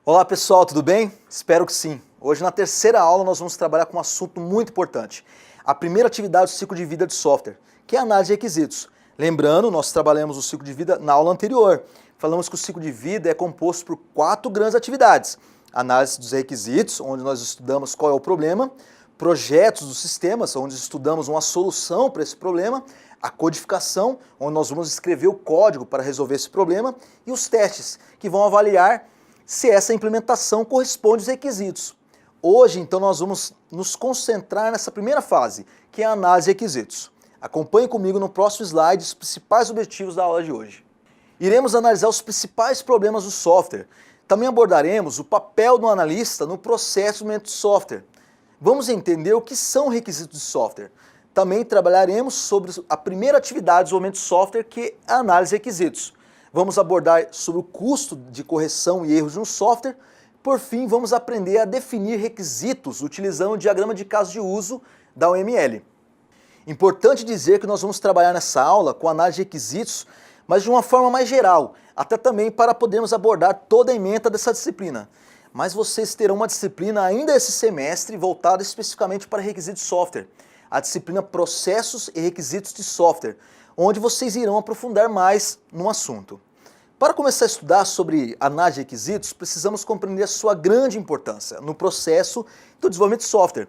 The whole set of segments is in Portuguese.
Olá pessoal, tudo bem? Espero que sim. Hoje na terceira aula nós vamos trabalhar com um assunto muito importante. A primeira atividade do ciclo de vida de software, que é a análise de requisitos. Lembrando, nós trabalhamos o ciclo de vida na aula anterior. Falamos que o ciclo de vida é composto por 4 grandes atividades. Análise dos requisitos, onde nós estudamos qual é o problema. Projetos dos sistemas, onde estudamos uma solução para esse problema. A codificação, onde nós vamos escrever o código para resolver esse problema. E os testes, que vão avaliar se essa implementação corresponde aos requisitos. Hoje, então, nós vamos nos concentrar nessa primeira fase, que é a análise de requisitos. Acompanhe comigo no próximo slide os principais objetivos da aula de hoje. Iremos analisar os principais problemas do software. Também abordaremos o papel do analista no processo de desenvolvimento de software. Vamos entender o que são requisitos de software. Também trabalharemos sobre a primeira atividade do desenvolvimento de software, que é a análise de requisitos. Vamos abordar sobre o custo de correção e erros de um software. Por fim, vamos aprender a definir requisitos utilizando o diagrama de caso de uso da OML. Importante dizer que nós vamos trabalhar nessa aula com análise de requisitos, mas de uma forma mais geral, até também para podermos abordar toda a ementa dessa disciplina. Mas vocês terão uma disciplina ainda esse semestre voltada especificamente para requisitos de software, a disciplina Processos e Requisitos de Software, onde vocês irão aprofundar mais no assunto. Para começar a estudar sobre análise de requisitos, precisamos compreender a sua grande importância no processo do desenvolvimento de software.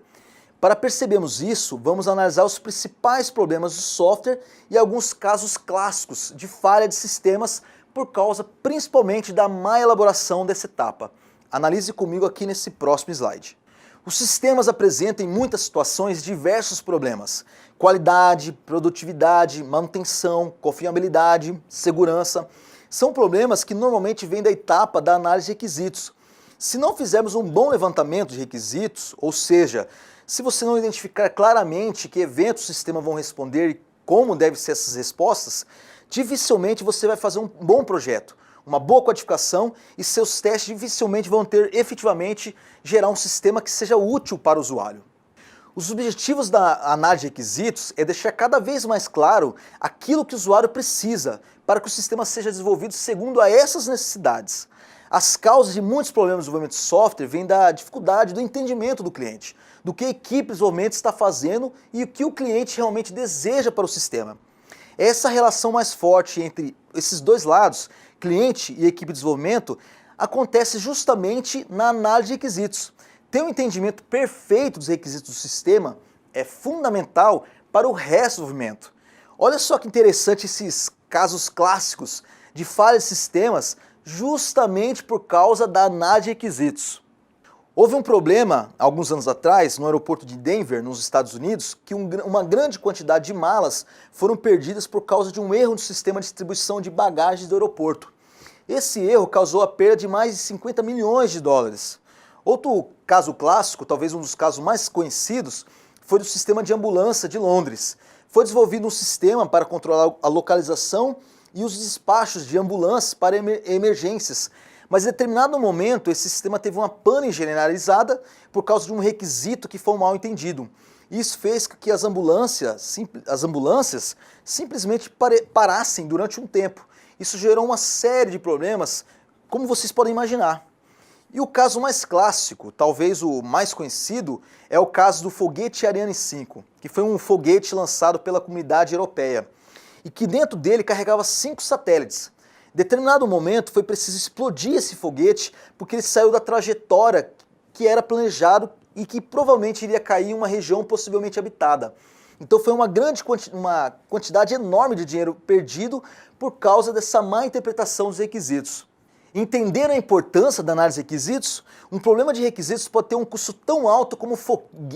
Para percebermos isso, vamos analisar os principais problemas do software e alguns casos clássicos de falha de sistemas por causa principalmente da má elaboração dessa etapa. Analise comigo aqui nesse próximo slide. Os sistemas apresentam em muitas situações diversos problemas: qualidade, produtividade, manutenção, confiabilidade, segurança. São problemas que normalmente vêm da etapa da análise de requisitos. Se não fizermos um bom levantamento de requisitos, ou seja, se você não identificar claramente que eventos o sistema vão responder e como devem ser essas respostas, dificilmente você vai fazer um bom projeto, uma boa codificação, e seus testes dificilmente vão ter efetivamente gerar um sistema que seja útil para o usuário. Os objetivos da análise de requisitos é deixar cada vez mais claro aquilo que o usuário precisa para que o sistema seja desenvolvido segundo a essas necessidades. As causas de muitos problemas de desenvolvimento de software vêm da dificuldade do entendimento do cliente, do que a equipe de desenvolvimento está fazendo e o que o cliente realmente deseja para o sistema. Essa relação mais forte entre esses dois lados, cliente e equipe de desenvolvimento, acontece justamente na análise de requisitos. Ter um entendimento perfeito dos requisitos do sistema é fundamental para o resto do desenvolvimento. Olha só que interessante esses casos clássicos de falha de sistemas justamente por causa da análise de requisitos. Houve um problema, alguns anos atrás, no aeroporto de Denver, nos Estados Unidos, que uma grande quantidade de malas foram perdidas por causa de um erro no sistema de distribuição de bagagens do aeroporto. Esse erro causou a perda de mais de 50 milhões de dólares. Outro caso clássico, talvez um dos casos mais conhecidos, foi do sistema de ambulância de Londres. Foi desenvolvido um sistema para controlar a localização e os despachos de ambulâncias para emergências. Mas em determinado momento, esse sistema teve uma pane generalizada por causa de um requisito que foi mal entendido. Isso fez com que as ambulâncias simplesmente parassem durante um tempo. Isso gerou uma série de problemas, como vocês podem imaginar. E o caso mais clássico, talvez o mais conhecido, é o caso do foguete Ariane 5, que foi um foguete lançado pela comunidade europeia, e que dentro dele carregava 5 satélites. Em determinado momento foi preciso explodir esse foguete porque ele saiu da trajetória que era planejado e que provavelmente iria cair em uma região possivelmente habitada. Então foi uma quantidade enorme de dinheiro perdido por causa dessa má interpretação dos requisitos. Entender a importância da análise de requisitos, um problema de requisitos pode ter um custo tão alto como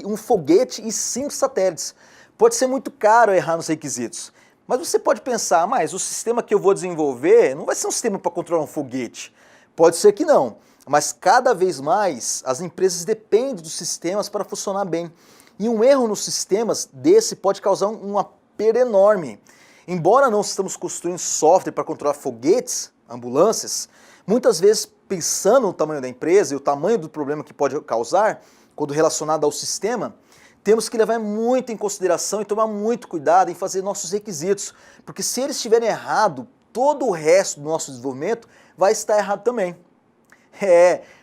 um foguete e 5 satélites. Pode ser muito caro errar nos requisitos. Mas você pode pensar, mas o sistema que eu vou desenvolver não vai ser um sistema para controlar um foguete. Pode ser que não, mas cada vez mais as empresas dependem dos sistemas para funcionar bem. E um erro nos sistemas desse pode causar uma perda enorme. Embora não estamos construindo software para controlar foguetes, ambulâncias, muitas vezes pensando no tamanho da empresa e o tamanho do problema que pode causar, quando relacionado ao sistema, temos que levar muito em consideração e tomar muito cuidado em fazer nossos requisitos, porque se eles estiverem errados, todo o resto do nosso desenvolvimento vai estar errado também.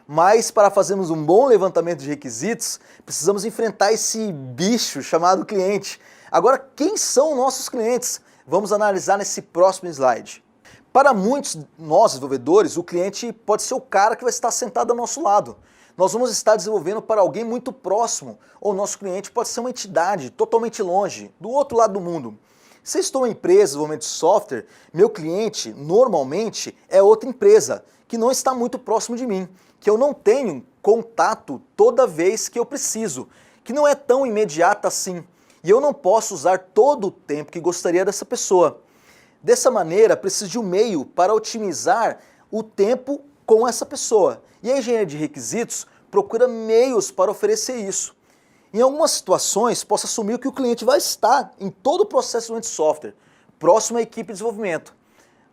Mas para fazermos um bom levantamento de requisitos, precisamos enfrentar esse bicho chamado cliente. Agora, quem são nossos clientes? Vamos analisar nesse próximo slide. Para muitos nós desenvolvedores, o cliente pode ser o cara que vai estar sentado ao nosso lado. Nós vamos estar desenvolvendo para alguém muito próximo, ou nosso cliente pode ser uma entidade totalmente longe, do outro lado do mundo. Se eu estou em empresa de desenvolvimento de software, meu cliente normalmente é outra empresa, que não está muito próximo de mim, que eu não tenho contato toda vez que eu preciso, que não é tão imediata assim, e eu não posso usar todo o tempo que gostaria dessa pessoa. Dessa maneira, preciso de um meio para otimizar o tempo com essa pessoa. E a engenharia de requisitos procura meios para oferecer isso. Em algumas situações, posso assumir que o cliente vai estar em todo o processo de desenvolvimento de software, próximo à equipe de desenvolvimento.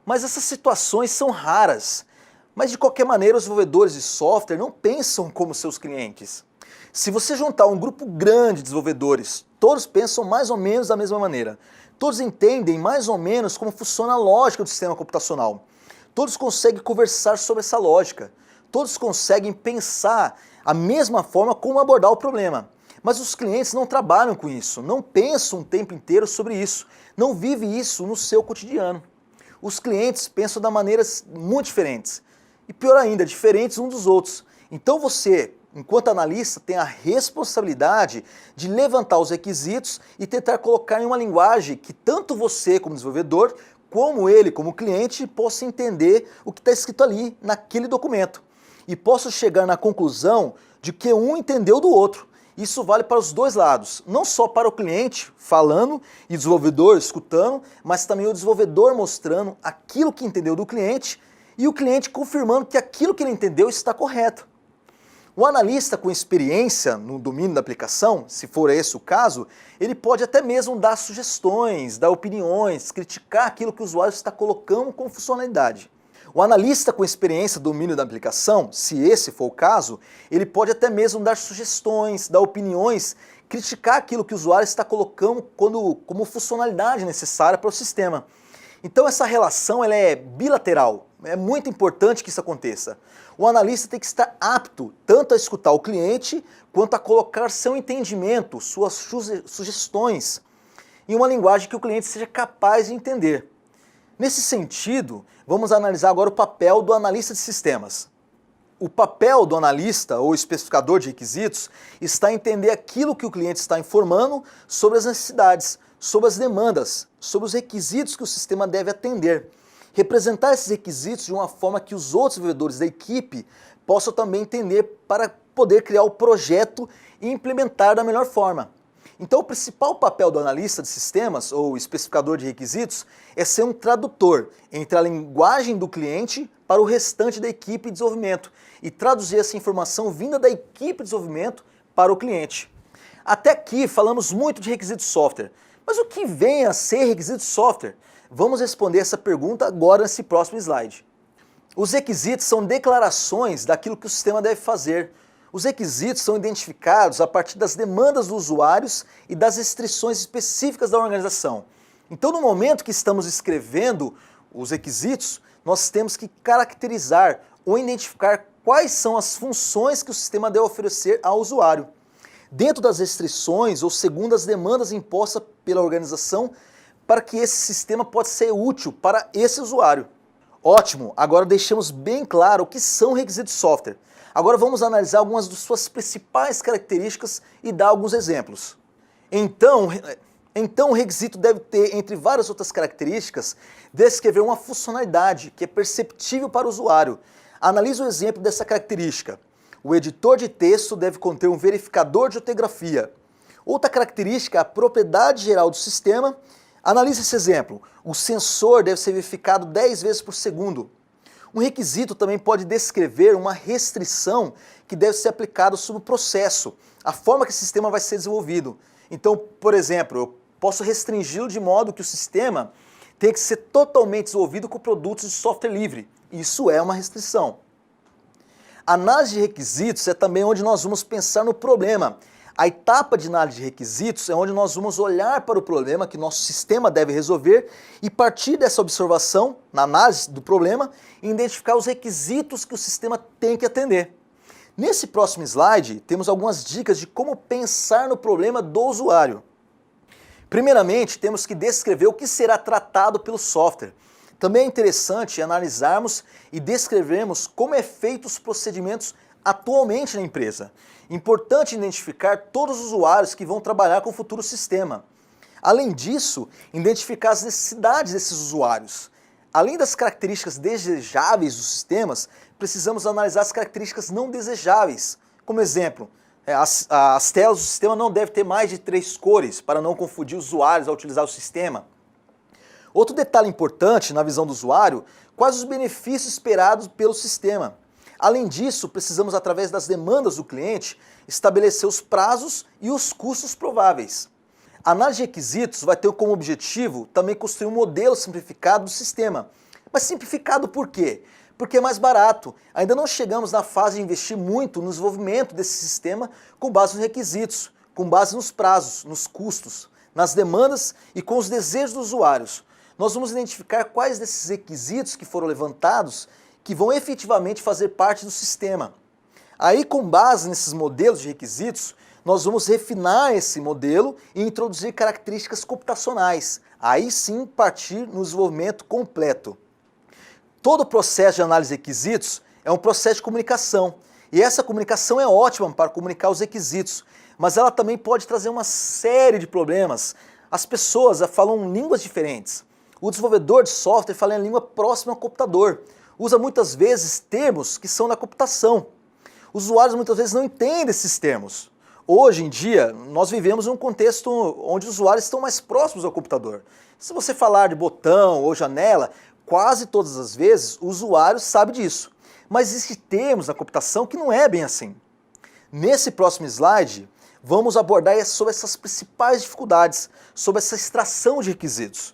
Mas essas situações são raras. Mas de qualquer maneira, os desenvolvedores de software não pensam como seus clientes. Se você juntar um grupo grande de desenvolvedores, todos pensam mais ou menos da mesma maneira. Todos entendem mais ou menos como funciona a lógica do sistema computacional. Todos conseguem conversar sobre essa lógica. Todos conseguem pensar a mesma forma como abordar o problema. Mas os clientes não trabalham com isso, não pensam o tempo inteiro sobre isso, não vivem isso no seu cotidiano. Os clientes pensam de maneiras muito diferentes. E pior ainda, diferentes uns dos outros. Então você, enquanto analista, tem a responsabilidade de levantar os requisitos e tentar colocar em uma linguagem que tanto você como desenvolvedor, como ele como cliente, possa entender o que está escrito ali naquele documento. E possa chegar na conclusão de que um entendeu do outro. Isso vale para os dois lados, não só para o cliente falando e o desenvolvedor escutando, mas também o desenvolvedor mostrando aquilo que entendeu do cliente e o cliente confirmando que aquilo que ele entendeu está correto. O analista com experiência no domínio da aplicação, se for esse o caso, ele pode até mesmo dar sugestões, dar opiniões, criticar aquilo que o usuário está colocando como funcionalidade. O analista com experiência no domínio da aplicação, se esse for o caso, ele pode até mesmo dar sugestões, dar opiniões, criticar aquilo que o usuário está colocando como funcionalidade necessária para o sistema. Então essa relação ela é bilateral, é muito importante que isso aconteça. O analista tem que estar apto tanto a escutar o cliente, quanto a colocar seu entendimento, suas sugestões, em uma linguagem que o cliente seja capaz de entender. Nesse sentido, vamos analisar agora o papel do analista de sistemas. O papel do analista ou especificador de requisitos está em entender aquilo que o cliente está informando sobre as necessidades, sobre as demandas, sobre os requisitos que o sistema deve atender. Representar esses requisitos de uma forma que os outros desenvolvedores da equipe possam também entender para poder criar o projeto e implementar da melhor forma. Então o principal papel do analista de sistemas ou especificador de requisitos é ser um tradutor entre a linguagem do cliente para o restante da equipe de desenvolvimento e traduzir essa informação vinda da equipe de desenvolvimento para o cliente. Até aqui falamos muito de requisitos de software, mas o que vem a ser requisitos de software? Vamos responder essa pergunta agora nesse próximo slide. Os requisitos são declarações daquilo que o sistema deve fazer. Os requisitos são identificados a partir das demandas dos usuários e das restrições específicas da organização. Então, no momento que estamos escrevendo os requisitos, nós temos que caracterizar ou identificar quais são as funções que o sistema deve oferecer ao usuário, dentro das restrições ou segundo as demandas impostas pela organização, para que esse sistema possa ser útil para esse usuário. Ótimo, agora deixamos bem claro o que são requisitos de software. Agora vamos analisar algumas de suas principais características e dar alguns exemplos. Então o requisito deve ter, entre várias outras características, descrever uma funcionalidade que é perceptível para o usuário. Analise o exemplo dessa característica. O editor de texto deve conter um verificador de ortografia. Outra característica é a propriedade geral do sistema. Analise esse exemplo. O sensor deve ser verificado 10 vezes por segundo. Um requisito também pode descrever uma restrição que deve ser aplicada sobre o processo, a forma que o sistema vai ser desenvolvido. Então, por exemplo, eu posso restringi-lo de modo que o sistema tem que ser totalmente desenvolvido com produtos de software livre. Isso é uma restrição. A análise de requisitos é também onde nós vamos pensar no problema, A etapa de análise de requisitos é onde nós vamos olhar para o problema que nosso sistema deve resolver e partir dessa observação, na análise do problema, identificar os requisitos que o sistema tem que atender. Nesse próximo slide, temos algumas dicas de como pensar no problema do usuário. Primeiramente, temos que descrever o que será tratado pelo software. Também é interessante analisarmos e descrevermos como é feito os procedimentos atualmente na empresa. Importante identificar todos os usuários que vão trabalhar com o futuro sistema. Além disso, identificar as necessidades desses usuários. Além das características desejáveis dos sistemas, precisamos analisar as características não desejáveis. Como exemplo, as telas do sistema não devem ter mais de 3 cores para não confundir os usuários ao utilizar o sistema. Outro detalhe importante na visão do usuário, quais os benefícios esperados pelo sistema. Além disso, precisamos, através das demandas do cliente, estabelecer os prazos e os custos prováveis. A análise de requisitos vai ter como objetivo também construir um modelo simplificado do sistema. Mas simplificado por quê? Porque é mais barato. Ainda não chegamos na fase de investir muito no desenvolvimento desse sistema com base nos requisitos, com base nos prazos, nos custos, nas demandas e com os desejos dos usuários. Nós vamos identificar quais desses requisitos que foram levantados que vão efetivamente fazer parte do sistema. Aí, com base nesses modelos de requisitos, nós vamos refinar esse modelo e introduzir características computacionais. Aí sim, partir no desenvolvimento completo. Todo o processo de análise de requisitos é um processo de comunicação. E essa comunicação é ótima para comunicar os requisitos, mas ela também pode trazer uma série de problemas. As pessoas falam línguas diferentes. O desenvolvedor de software fala em língua próxima ao computador. Usa muitas vezes termos que são da computação. Os usuários muitas vezes não entendem esses termos. Hoje em dia, nós vivemos em um contexto onde os usuários estão mais próximos ao computador. Se você falar de botão ou janela, quase todas as vezes o usuário sabe disso. Mas existem termos na computação que não é bem assim. Nesse próximo slide, vamos abordar sobre essas principais dificuldades, sobre essa extração de requisitos.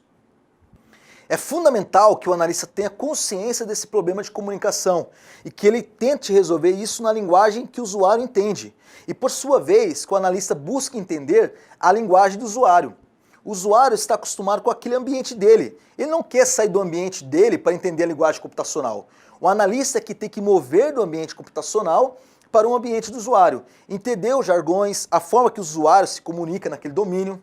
É fundamental que o analista tenha consciência desse problema de comunicação e que ele tente resolver isso na linguagem que o usuário entende. E por sua vez, que o analista busque entender a linguagem do usuário. O usuário está acostumado com aquele ambiente dele. Ele não quer sair do ambiente dele para entender a linguagem computacional. O analista é que tem que mover do ambiente computacional para um ambiente do usuário. Entender os jargões, a forma que o usuário se comunica naquele domínio.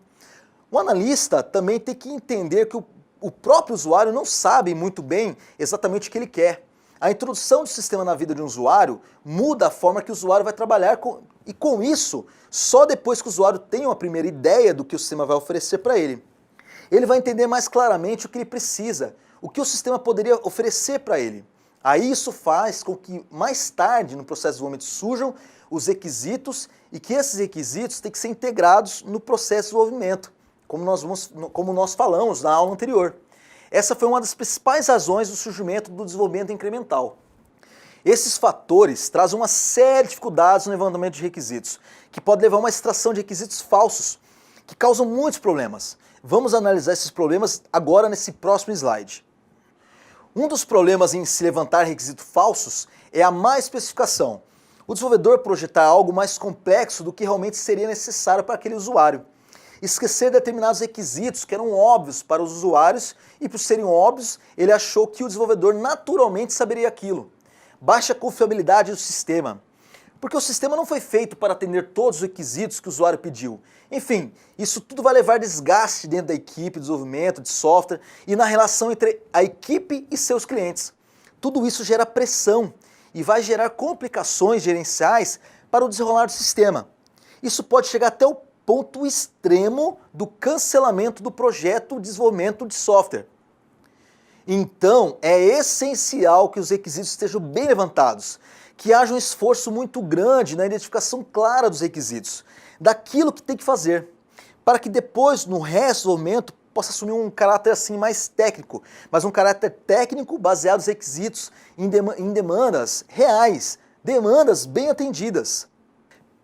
O analista também tem que entender que o próprio usuário não sabe muito bem exatamente o que ele quer. A introdução do sistema na vida de um usuário muda a forma que o usuário vai trabalhar e com isso, só depois que o usuário tem uma primeira ideia do que o sistema vai oferecer para ele. Ele vai entender mais claramente o que ele precisa, o que o sistema poderia oferecer para ele. Aí isso faz com que mais tarde no processo de desenvolvimento surjam os requisitos e que esses requisitos têm que ser integrados no processo de desenvolvimento, como nós falamos na aula anterior. Essa foi uma das principais razões do surgimento do desenvolvimento incremental. Esses fatores trazem uma série de dificuldades no levantamento de requisitos, que pode levar a uma extração de requisitos falsos, que causam muitos problemas. Vamos analisar esses problemas agora nesse próximo slide. Um dos problemas em se levantar requisitos falsos é a má especificação. O desenvolvedor projetar algo mais complexo do que realmente seria necessário para aquele usuário. Esquecer determinados requisitos que eram óbvios para os usuários e, por serem óbvios, ele achou que o desenvolvedor naturalmente saberia aquilo. Baixa confiabilidade do sistema, porque o sistema não foi feito para atender todos os requisitos que o usuário pediu. Enfim, isso tudo vai levar desgaste dentro da equipe de desenvolvimento de software e na relação entre a equipe e seus clientes. Tudo isso gera pressão e vai gerar complicações gerenciais para o desenrolar do sistema. Isso pode chegar até o ponto extremo do cancelamento do projeto de desenvolvimento de software. Então, é essencial que os requisitos estejam bem levantados, que haja um esforço muito grande na identificação clara dos requisitos, daquilo que tem que fazer, para que depois, no resto do desenvolvimento, possa assumir um caráter assim mais técnico, mas um caráter técnico baseado nos requisitos em demandas reais, demandas bem atendidas.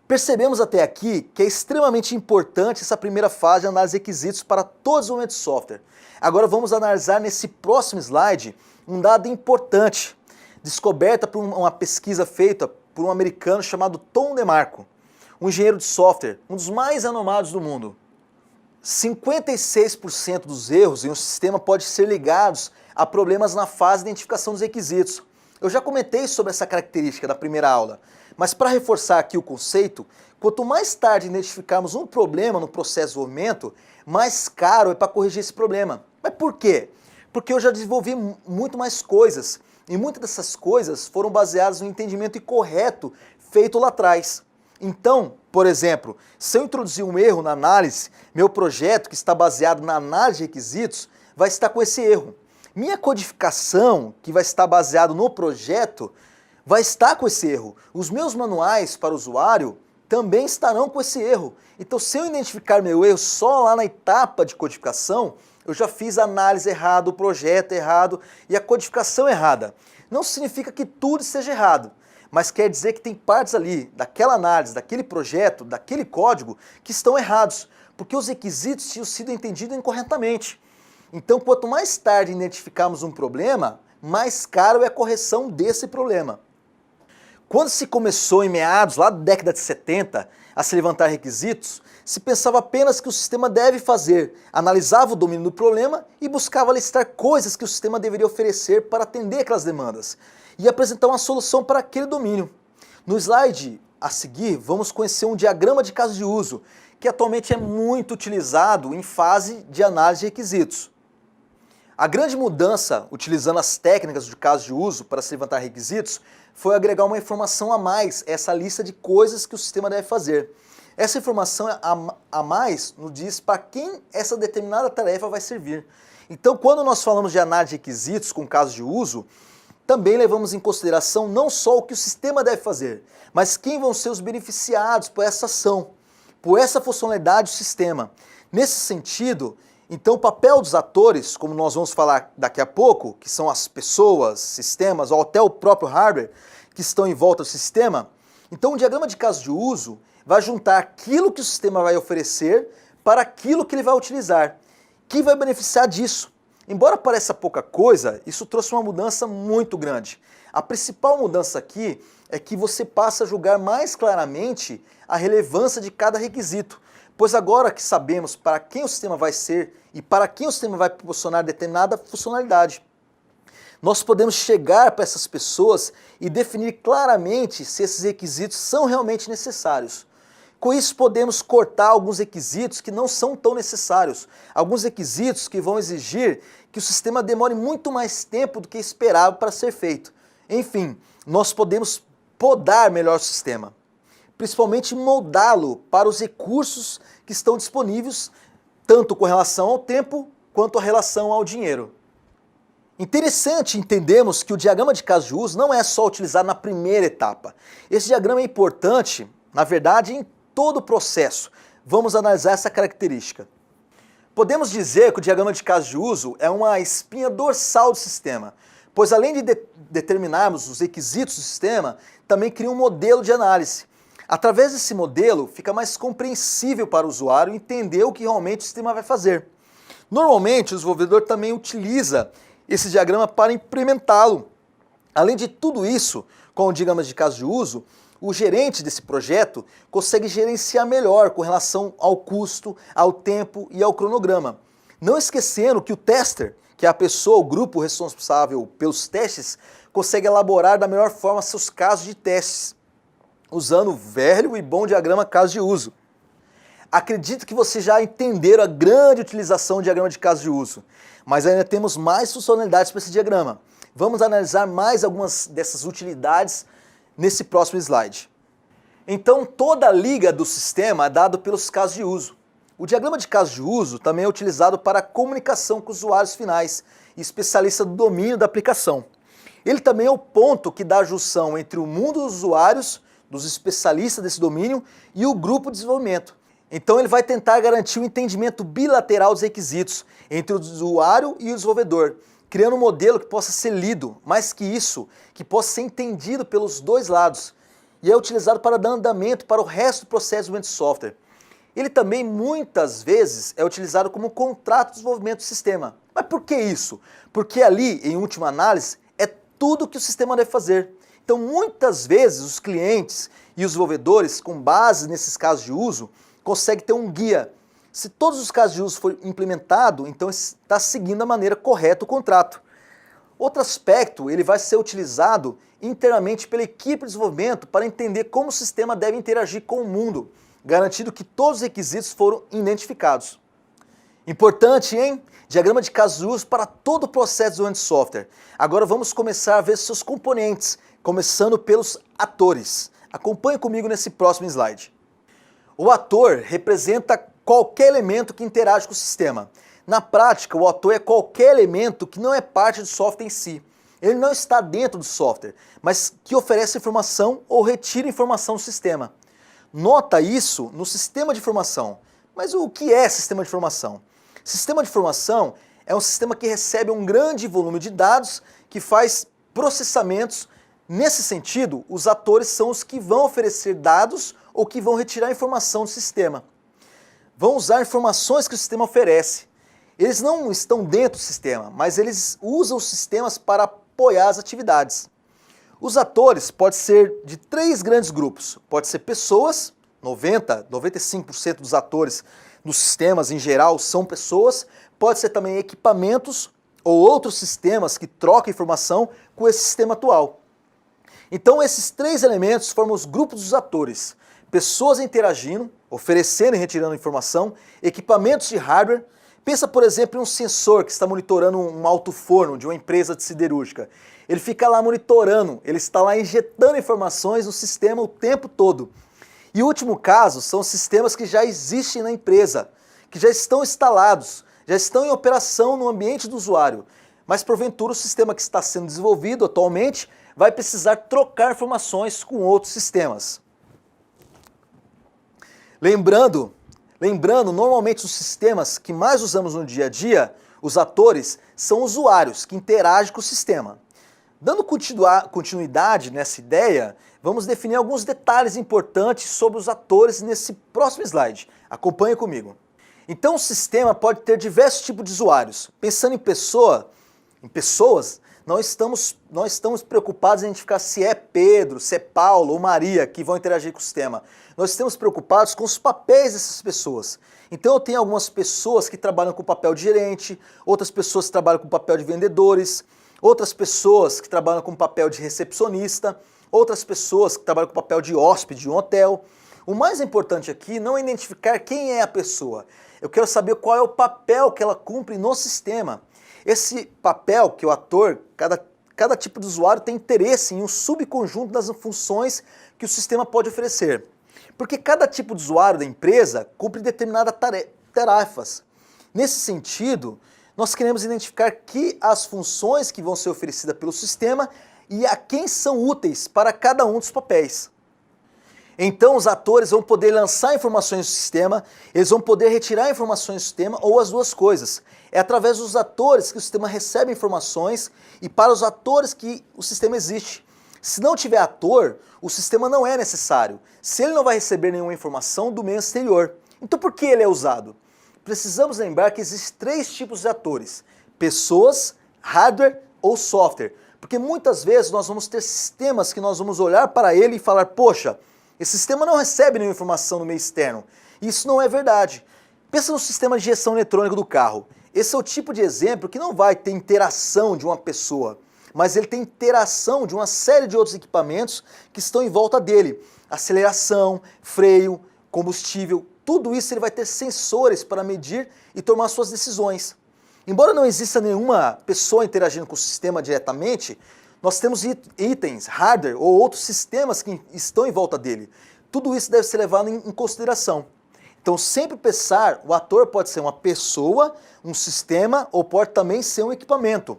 Percebemos até aqui que é extremamente importante essa primeira fase de análise de requisitos para todo desenvolvimento de software. Agora vamos analisar nesse próximo slide um dado importante, descoberta por uma pesquisa feita por um americano chamado Tom DeMarco. um engenheiro de software, um dos mais renomados do mundo. 56% dos erros em um sistema pode ser ligados a problemas na fase de identificação dos requisitos. Eu já comentei sobre essa característica da primeira aula, mas para reforçar aqui o conceito, quanto mais tarde identificarmos um problema no processo de desenvolvimento, mais caro é para corrigir esse problema. Mas por quê? Porque eu já desenvolvi muito mais coisas, e muitas dessas coisas foram baseadas no entendimento incorreto feito lá atrás. Então, por exemplo, se eu introduzir um erro na análise, meu projeto, que está baseado na análise de requisitos, vai estar com esse erro. Minha codificação, que vai estar baseado no projeto, vai estar com esse erro. Os meus manuais para o usuário também estarão com esse erro. Então, se eu identificar meu erro só lá na etapa de codificação, eu já fiz a análise errada, o projeto errado e a codificação errada. Não significa que tudo esteja errado, mas quer dizer que tem partes ali daquela análise, daquele projeto, daquele código que estão errados, porque os requisitos tinham sido entendidos incorretamente. Então, quanto mais tarde identificarmos um problema, mais caro é a correção desse problema. Quando se começou em meados lá da década de 70 a se levantar requisitos, se pensava apenas que o sistema deve fazer, analisava o domínio do problema e buscava listar coisas que o sistema deveria oferecer para atender aquelas demandas e apresentar uma solução para aquele domínio. No slide a seguir, vamos conhecer um diagrama de caso de uso, que atualmente é muito utilizado em fase de análise de requisitos. A grande mudança, utilizando as técnicas de caso de uso para se levantar requisitos, foi agregar uma informação a mais a essa lista de coisas que o sistema deve fazer. Essa informação a mais nos diz para quem essa determinada tarefa vai servir. Então, quando nós falamos de análise de requisitos com caso de uso, também levamos em consideração não só o que o sistema deve fazer, mas quem vão ser os beneficiados por essa ação, por essa funcionalidade do sistema. Nesse sentido, então o papel dos atores, como nós vamos falar daqui a pouco, que são as pessoas, sistemas ou até o próprio hardware que estão em volta do sistema, então o diagrama de caso de uso vai juntar aquilo que o sistema vai oferecer para aquilo que ele vai utilizar. Quem vai beneficiar disso? Embora pareça pouca coisa, isso trouxe uma mudança muito grande. A principal mudança aqui é que você passa a julgar mais claramente a relevância de cada requisito, pois agora que sabemos para quem o sistema vai ser e para quem o sistema vai proporcionar determinada funcionalidade, nós podemos chegar para essas pessoas e definir claramente se esses requisitos são realmente necessários. Com isso, podemos cortar alguns requisitos que não são tão necessários, alguns requisitos que vão exigir que o sistema demore muito mais tempo do que esperado para ser feito. Enfim, nós podemos podar melhor o sistema, principalmente moldá-lo para os recursos que estão disponíveis, tanto com relação ao tempo quanto a relação ao dinheiro. Interessante entendermos que o diagrama de caso de uso não é só utilizado na primeira etapa. Esse diagrama é importante, na verdade, em todo o processo. Vamos analisar essa característica. Podemos dizer que o diagrama de caso de uso é uma espinha dorsal do sistema, pois além de determinarmos os requisitos do sistema, também cria um modelo de análise. Através desse modelo, fica mais compreensível para o usuário entender o que realmente o sistema vai fazer. Normalmente, o desenvolvedor também utiliza esse diagrama para implementá-lo. Além de tudo isso, com o diagrama de caso de uso, o gerente desse projeto consegue gerenciar melhor com relação ao custo, ao tempo e ao cronograma. Não esquecendo que o tester, que é a pessoa, o grupo responsável pelos testes, consegue elaborar da melhor forma seus casos de testes, usando o velho e bom diagrama caso de uso. Acredito que vocês já entenderam a grande utilização do diagrama de caso de uso, mas ainda temos mais funcionalidades para esse diagrama. Vamos analisar mais algumas dessas utilidades nesse próximo slide. Então, toda a liga do sistema é dada pelos casos de uso. O diagrama de caso de uso também é utilizado para a comunicação com os usuários finais e especialistas do domínio da aplicação. Ele também é o ponto que dá a junção entre o mundo dos usuários, dos especialistas desse domínio e o grupo de desenvolvimento. Então ele vai tentar garantir o entendimento bilateral dos requisitos entre o usuário e o desenvolvedor, criando um modelo que possa ser lido, mais que isso, que possa ser entendido pelos dois lados, e é utilizado para dar andamento para o resto do processo de desenvolvimento de software. Ele também, muitas vezes, é utilizado como contrato de desenvolvimento do sistema. Mas por que isso? Porque ali, em última análise, é tudo que o sistema deve fazer. Então, muitas vezes, os clientes e os desenvolvedores, com base nesses casos de uso, conseguem ter um guia. Se todos os casos de uso forem implementados, então está seguindo da maneira correta o contrato. Outro aspecto, ele vai ser utilizado internamente pela equipe de desenvolvimento para entender como o sistema deve interagir com o mundo, garantindo que todos os requisitos foram identificados. Importante, hein? Diagrama de casos de uso para todo o processo de desenvolvimento de software. Agora vamos começar a ver seus componentes, começando pelos atores. Acompanhe comigo nesse próximo slide. O ator representa qualquer elemento que interage com o sistema. Na prática, o ator é qualquer elemento que não é parte do software em si. Ele não está dentro do software, mas que oferece informação ou retira informação do sistema. Nota isso no sistema de informação. Mas o que é sistema de informação? Sistema de informação é um sistema que recebe um grande volume de dados, que faz processamentos. Nesse sentido, os atores são os que vão oferecer dados ou que vão retirar informação do sistema. Vão usar informações que o sistema oferece. Eles não estão dentro do sistema, mas eles usam os sistemas para apoiar as atividades. Os atores podem ser de 3 grandes grupos. Pode ser pessoas, 95% dos atores dos sistemas em geral são pessoas. Pode ser também equipamentos ou outros sistemas que trocam informação com esse sistema atual. Então esses 3 elementos formam os grupos dos atores. Pessoas interagindo, oferecendo e retirando informação, equipamentos de hardware. Pensa, por exemplo, em um sensor que está monitorando um alto-forno de uma empresa de siderúrgica. Ele fica lá monitorando, ele está lá injetando informações no sistema o tempo todo. E o último caso são sistemas que já existem na empresa, que já estão instalados, já estão em operação no ambiente do usuário. Mas porventura o sistema que está sendo desenvolvido atualmente vai precisar trocar informações com outros sistemas. Lembrando, normalmente os sistemas que mais usamos no dia a dia, os atores, são usuários que interagem com o sistema. Dando continuidade nessa ideia, vamos definir alguns detalhes importantes sobre os atores nesse próximo slide. Acompanhe comigo. Então o sistema pode ter diversos tipos de usuários. Pensando em pessoas, nós estamos preocupados em identificar se é Pedro, se é Paulo ou Maria que vão interagir com o sistema. Nós estamos preocupados com os papéis dessas pessoas. Então eu tenho algumas pessoas que trabalham com o papel de gerente, outras pessoas que trabalham com o papel de vendedores, outras pessoas que trabalham com o papel de recepcionista, outras pessoas que trabalham com o papel de hóspede de um hotel. O mais importante aqui não é identificar quem é a pessoa. Eu quero saber qual é o papel que ela cumpre no sistema. Esse papel que o ator, cada tipo de usuário tem interesse em um subconjunto das funções que o sistema pode oferecer. Porque cada tipo de usuário da empresa cumpre determinadas tarefas. Nesse sentido, nós queremos identificar as funções que vão ser oferecidas pelo sistema e a quem são úteis para cada um dos papéis. Então os atores vão poder lançar informações do sistema, eles vão poder retirar informações do sistema ou as duas coisas. É através dos atores que o sistema recebe informações e para os atores que o sistema existe. Se não tiver ator, o sistema não é necessário, se ele não vai receber nenhuma informação do meio exterior. Então por que ele é usado? Precisamos lembrar que existem 3 tipos de atores: pessoas, hardware ou software. Porque muitas vezes nós vamos ter sistemas que nós vamos olhar para ele e falar, poxa, esse sistema não recebe nenhuma informação no meio externo. Isso não é verdade. Pensa no sistema de gestão eletrônica do carro. Esse é o tipo de exemplo que não vai ter interação de uma pessoa, mas ele tem interação de uma série de outros equipamentos que estão em volta dele. Aceleração, freio, combustível, tudo isso ele vai ter sensores para medir e tomar suas decisões. Embora não exista nenhuma pessoa interagindo com o sistema diretamente, nós temos itens, hardware ou outros sistemas que estão em volta dele. Tudo isso deve ser levado em consideração. Então sempre pensar, o ator pode ser uma pessoa, um sistema ou pode também ser um equipamento.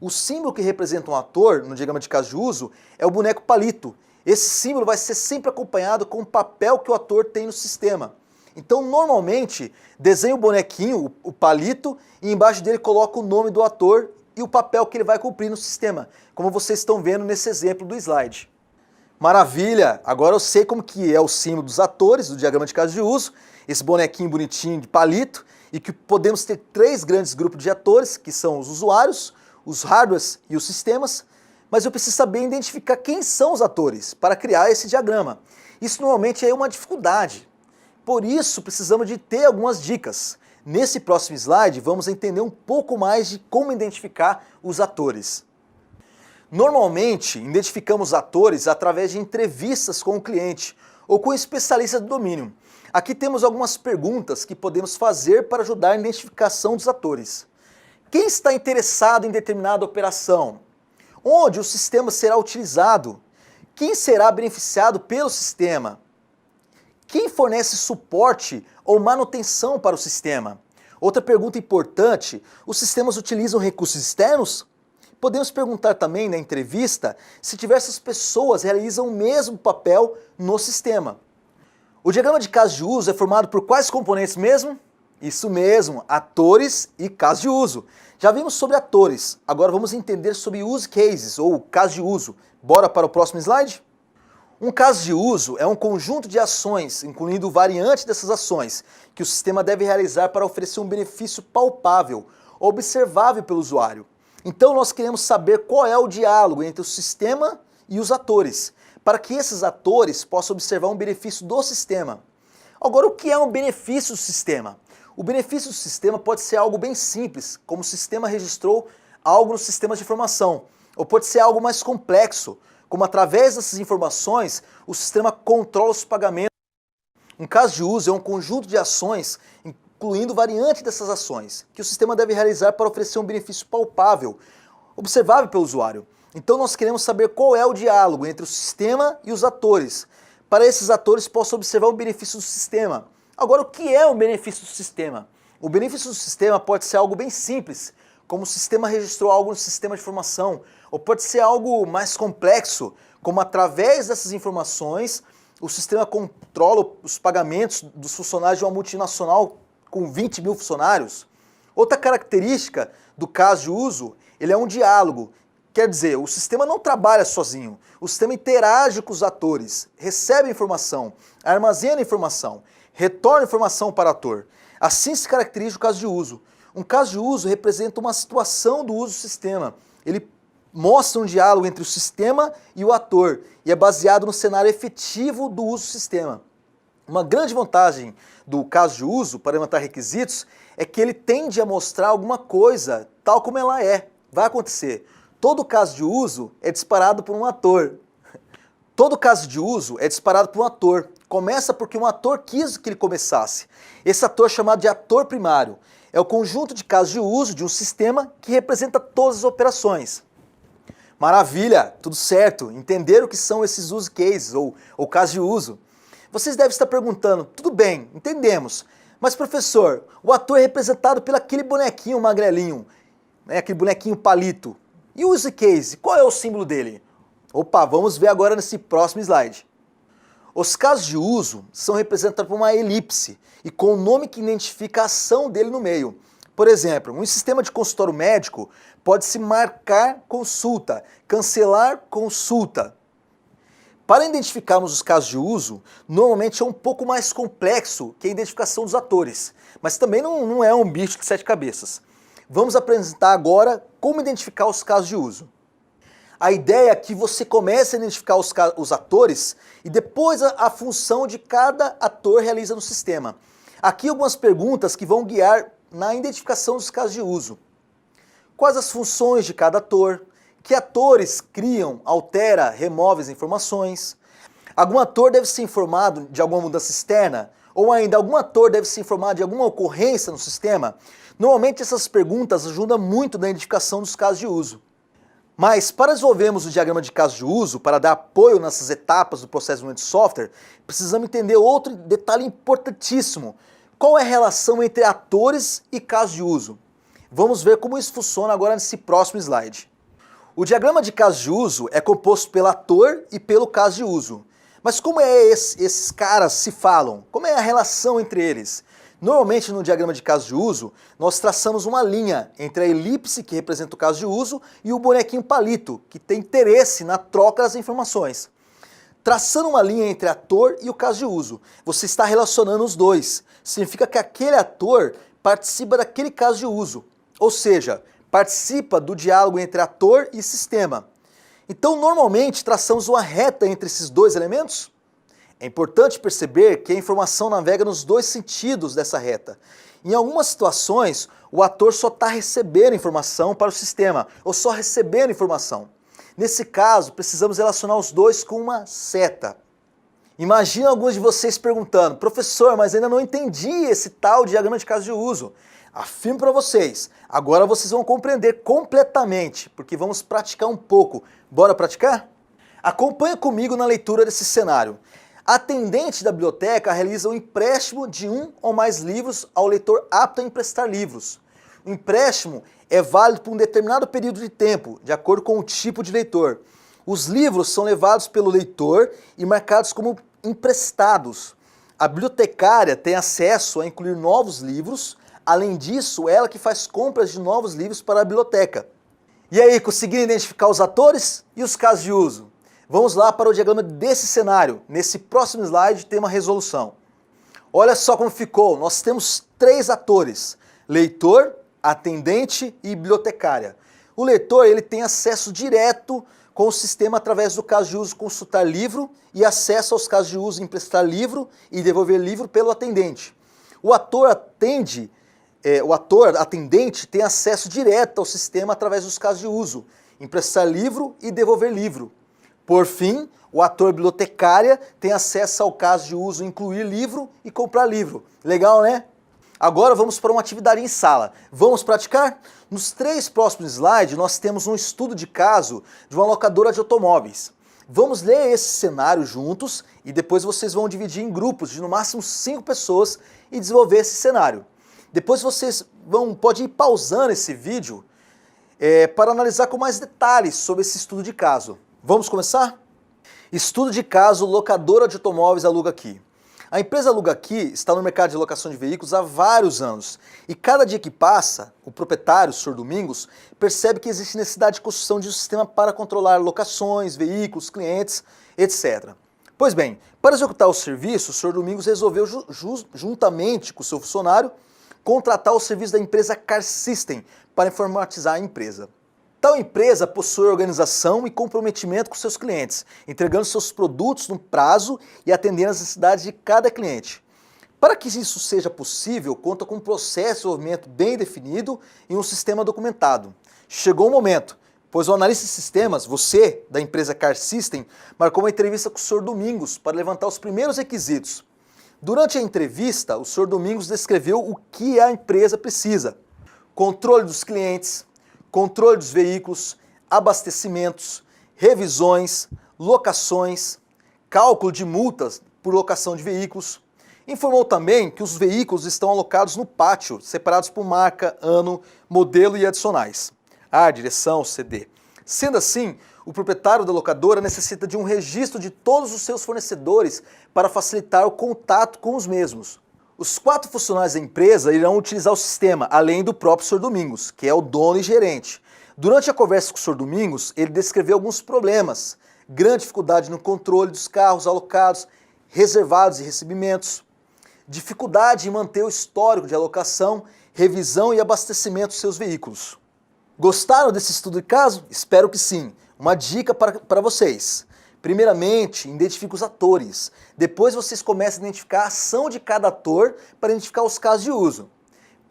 O símbolo que representa um ator, no diagrama de caso de uso, é o boneco palito. Esse símbolo vai ser sempre acompanhado com o papel que o ator tem no sistema. Então, normalmente, desenha o bonequinho, o palito, e embaixo dele coloca o nome do ator e o papel que ele vai cumprir no sistema, como vocês estão vendo nesse exemplo do slide. Maravilha! Agora eu sei como que é o símbolo dos atores, do diagrama de caso de uso, esse bonequinho bonitinho de palito, e que podemos ter 3 grandes grupos de atores, que são os usuários, os hardwares e os sistemas. mas eu preciso saber identificar quem são os atores para criar esse diagrama. Isso normalmente é uma dificuldade. Por isso, precisamos de ter algumas dicas. Nesse próximo slide, vamos entender um pouco mais de como identificar os atores. Normalmente, identificamos atores através de entrevistas com o cliente ou com especialistas do domínio. Aqui temos algumas perguntas que podemos fazer para ajudar na identificação dos atores. Quem está interessado em determinada operação? Onde o sistema será utilizado? Quem será beneficiado pelo sistema? Quem fornece suporte ou manutenção para o sistema? Outra pergunta importante, os sistemas utilizam recursos externos? Podemos perguntar também na entrevista se diversas pessoas realizam o mesmo papel no sistema. O diagrama de caso de uso é formado por quais componentes mesmo? Isso mesmo, atores e casos de uso. Já vimos sobre atores, agora vamos entender sobre use cases ou caso de uso. Bora para o próximo slide? Um caso de uso é um conjunto de ações, incluindo variantes dessas ações, que o sistema deve realizar para oferecer um benefício palpável, observável pelo usuário. Então nós queremos saber qual é o diálogo entre o sistema e os atores, para que esses atores possam observar um benefício do sistema. Agora, o que é um benefício do sistema? O benefício do sistema pode ser algo bem simples, como o sistema registrou algo nos sistemas de informação, ou pode ser algo mais complexo, como através dessas informações o sistema controla os pagamentos. Um caso de uso é um conjunto de ações, incluindo variantes dessas ações, que o sistema deve realizar para oferecer um benefício palpável, observável pelo usuário. Então nós queremos saber qual é o diálogo entre o sistema e os atores, para esses atores possam observar o benefício do sistema. Agora, o que é o benefício do sistema? O benefício do sistema pode ser algo bem simples, como o sistema registrou algo no sistema de informação, ou pode ser algo mais complexo, como através dessas informações o sistema controla os pagamentos dos funcionários de uma multinacional com 20 mil funcionários. Outra característica do caso de uso, ele é um diálogo. Quer dizer, o sistema não trabalha sozinho, o sistema interage com os atores, recebe informação, armazena informação, retorna informação para o ator. Assim se caracteriza o caso de uso. Um caso de uso representa uma situação do uso do sistema. Ele mostra um diálogo entre o sistema e o ator e é baseado no cenário efetivo do uso do sistema. Uma grande vantagem do caso de uso para levantar requisitos é que ele tende a mostrar alguma coisa tal como ela é. Vai acontecer. Todo caso de uso é disparado por um ator. Todo caso de uso é disparado por um ator. Começa porque um ator quis que ele começasse. Esse ator é chamado de ator primário. É o conjunto de casos de uso de um sistema que representa todas as operações. Maravilha, tudo certo. Entenderam o que são esses use cases ou casos de uso. Vocês devem estar perguntando, tudo bem, entendemos. Mas professor, o ator é representado pelo aquele bonequinho magrelinho, né, aquele bonequinho palito. E o use case, qual é o símbolo dele? Opa, vamos ver agora nesse próximo slide. Os casos de uso são representados por uma elipse e com o nome que identifica a ação dele no meio. Por exemplo, um sistema de consultório médico pode-se marcar consulta, cancelar consulta. Para identificarmos os casos de uso, normalmente é um pouco mais complexo que a identificação dos atores, mas também não é um bicho de 7 cabeças. Vamos apresentar agora como identificar os casos de uso. A ideia é que você comece a identificar os atores e depois a função de cada ator realiza no sistema. Aqui algumas perguntas que vão guiar na identificação dos casos de uso. Quais as funções de cada ator? Que atores criam, altera, remove as informações? Algum ator deve ser informado de alguma mudança externa? Ou ainda, algum ator deve ser informado de alguma ocorrência no sistema? Normalmente essas perguntas ajudam muito na identificação dos casos de uso. Mas para desenvolvermos o diagrama de casos de uso, para dar apoio nessas etapas do processo de desenvolvimento de software, precisamos entender outro detalhe importantíssimo. Qual é a relação entre atores e casos de uso? Vamos ver como isso funciona agora nesse próximo slide. O diagrama de casos de uso é composto pelo ator e pelo caso de uso. Mas como esses caras se falam? Como é a relação entre eles? Normalmente no diagrama de casos de uso, nós traçamos uma linha entre a elipse, que representa o caso de uso, e o bonequinho palito, que tem interesse na troca das informações. Traçando uma linha entre ator e o caso de uso, você está relacionando os dois. Significa que aquele ator participa daquele caso de uso, ou seja, participa do diálogo entre ator e sistema. Então, normalmente, traçamos uma reta entre esses dois elementos? É importante perceber que a informação navega nos dois sentidos dessa reta. Em algumas situações, o ator só está recebendo informação para o sistema, ou só recebendo informação. Nesse caso, precisamos relacionar os dois com uma seta. Imagina alguns de vocês perguntando: professor, mas ainda não entendi esse tal diagrama de caso de uso. Afirmo para vocês, agora vocês vão compreender completamente, porque vamos praticar um pouco. Bora praticar? Acompanha comigo na leitura desse cenário. A atendente da biblioteca realiza um empréstimo de um ou mais livros ao leitor apto a emprestar livros. O empréstimo é válido por um determinado período de tempo, de acordo com o tipo de leitor. Os livros são levados pelo leitor e marcados como emprestados. A bibliotecária tem acesso a incluir novos livros. Além disso, ela que faz compras de novos livros para a biblioteca. E aí, conseguiram identificar os atores e os casos de uso? Vamos lá para o diagrama desse cenário. Nesse próximo slide tem uma resolução. Olha só como ficou. Nós temos 3 atores: leitor, atendente e bibliotecária. O leitor ele tem acesso direto com o sistema através do caso de uso consultar livro e acesso aos casos de uso emprestar livro e devolver livro pelo atendente. O ator atendente tem acesso direto ao sistema através dos casos de uso, emprestar livro e devolver livro. Por fim, o ator bibliotecária tem acesso ao caso de uso incluir livro e comprar livro. Legal, né? Agora vamos para uma atividade em sala. Vamos praticar? Nos 3 próximos slides nós temos um estudo de caso de uma locadora de automóveis. Vamos ler esse cenário juntos e depois vocês vão dividir em grupos de no máximo 5 pessoas e desenvolver esse cenário. Depois vocês podem ir pausando esse vídeo para analisar com mais detalhes sobre esse estudo de caso. Vamos começar? Estudo de caso, locadora de automóveis Aluga Aqui. A empresa Aluga Aqui está no mercado de locação de veículos há vários anos e cada dia que passa, o proprietário, o Sr. Domingos, percebe que existe necessidade de construção de um sistema para controlar locações, veículos, clientes, etc. Pois bem, para executar o serviço, o Sr. Domingos resolveu, juntamente com o seu funcionário, contratar o serviço da empresa Car System para informatizar a empresa. Tal empresa possui organização e comprometimento com seus clientes, entregando seus produtos no prazo e atendendo às necessidades de cada cliente. Para que isso seja possível, conta com um processo de desenvolvimento bem definido e um sistema documentado. Chegou o momento, pois o analista de sistemas, você, da empresa Car System, marcou uma entrevista com o Sr. Domingos para levantar os primeiros requisitos. Durante a entrevista, o Sr. Domingos descreveu o que a empresa precisa: controle dos clientes, controle dos veículos, abastecimentos, revisões, locações, cálculo de multas por locação de veículos. Informou também que os veículos estão alocados no pátio, separados por marca, ano, modelo e adicionais. Direção, CD. Sendo assim, o proprietário da locadora necessita de um registro de todos os seus fornecedores para facilitar o contato com os mesmos. Os 4 funcionários da empresa irão utilizar o sistema, além do próprio Sr. Domingos, que é o dono e gerente. Durante a conversa com o Sr. Domingos, ele descreveu alguns problemas: grande dificuldade no controle dos carros alocados, reservados e recebimentos, dificuldade em manter o histórico de alocação, revisão e abastecimento dos seus veículos. Gostaram desse estudo de caso? Espero que sim. Uma dica para vocês. Primeiramente, identifique os atores. Depois vocês começam a identificar a ação de cada ator para identificar os casos de uso.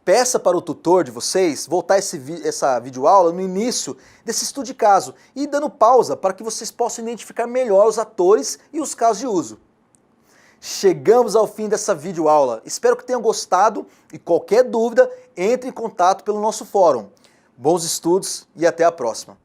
Peça para o tutor de vocês voltar essa videoaula no início desse estudo de caso e dando pausa para que vocês possam identificar melhor os atores e os casos de uso. Chegamos ao fim dessa videoaula. Espero que tenham gostado e qualquer dúvida, entre em contato pelo nosso fórum. Bons estudos e até a próxima.